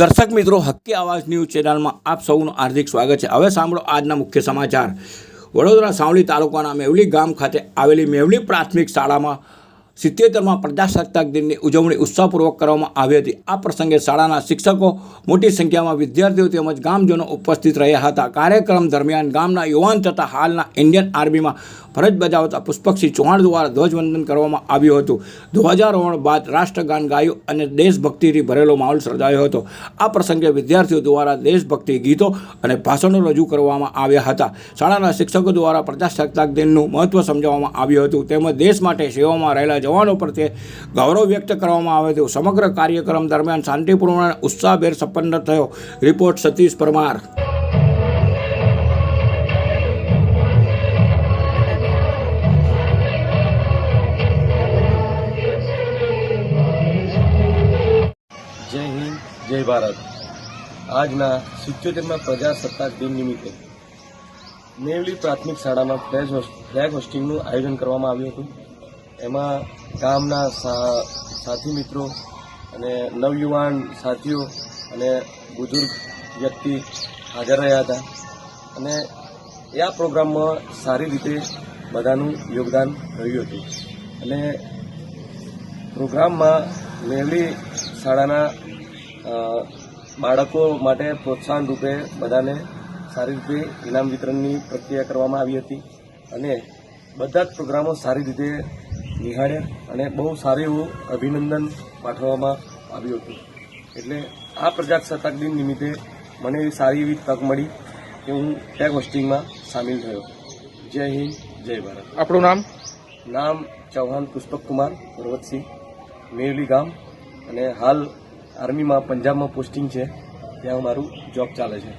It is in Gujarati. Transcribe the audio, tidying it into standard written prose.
દર્શક મિત્રો, હક્કી આવાજ ન્યૂઝ ચેનલમાં આપ સૌનું હાર્દિક સ્વાગત છે। હવે સાંભળો આજના મુખ્ય સમાચાર। વડોદરા સાવલી તાલુકાના મેવલી ગામ ખાતે આવેલી મેવલી પ્રાથમિક શાળામાં 77માં પ્રજાસત્તાક દિનની ઉજવણી ઉત્સાહપૂર્વક કરવામાં આવી હતી। આ પ્રસંગે શાળાના શિક્ષકો, મોટી સંખ્યામાં વિદ્યાર્થીઓ તેમજ ગામજનો ઉપસ્થિત રહ્યા હતા। કાર્યક્રમ દરમિયાન ગામના યુવાન તથા હાલના ઇન્ડિયન આર્મીમાં ફરજ બજાવતા પુષ્પકસિંહ ચૌહાણ દ્વારા ધ્વજવંદન કરવામાં આવ્યું હતું। ધ્વજારોહણ બાદ રાષ્ટ્રગાન ગાયું અને દેશભક્તિથી ભરેલો માહોલ સર્જાયો હતો। આ પ્રસંગે વિદ્યાર્થીઓ દ્વારા દેશભક્તિ ગીતો અને ભાષણો રજૂ કરવામાં આવ્યા હતા। શાળાના શિક્ષકો દ્વારા પ્રજાસત્તાક દિનનું મહત્વ સમજાવવામાં આવ્યું હતું તેમજ દેશ માટે સેવામાં રહેલા જવાનો પ્રત્યે ગૌરવ વ્યક્ત કરવામાં આવ્યો હતો। સમગ્ર કાર્યક્રમ દરમિયાન શાંતિપૂર્ણ અને ઉત્સાહભેર સંપન્ન થયો। રિપોર્ટ સતીશ પરમાર। जय हिंद जय भारत। આજના 77મા પ્રજાસત્તાક દિન નિમિત્તે મેવલી પ્રાથમિક શાળામાં ફ્લેગ હોસ્ટિંગનું આયોજન કરવામાં આવ્યું હતું। એમાં ગામના સાથી મિત્રો અને નવયુવાન સાથીઓ અને બુઝુર્ગ વ્યક્તિ હાજર રહ્યા હતા અને આ પ્રોગ્રામમાં સારી રીતે બધાનું યોગદાન રહ્યું હતું અને પ્રોગ્રામમાં મેવલી શાળાના બાળકો માટે પ્રોત્સાહન રૂપે બધાને સારી રીતે ઇનામ વિતરણની પ્રક્રિયા કરવામાં આવી હતી અને બધા જ પ્રોગ્રામો સારી રીતે નિહાળ્યા અને બહુ સારું એવું અભિનંદન પાઠવવામાં આવ્યું હતું। એટલે આ પ્રજાસત્તાક દિન નિમિત્તે મને સારી એવી તક મળી કે હું ફ્લેગ હોસ્ટિંગમાં સામેલ થયો। જય હિન્દ જય ભારત। આપણું નામ? નામ ચૌહાણ પુષ્પક કુમાર પર્વતસિંહ, મેવલી ગામ અને હાલ આર્મીમાં પંજાબમાં પોસ્ટિંગ છે, ત્યાં મારું જોબ ચાલે છે।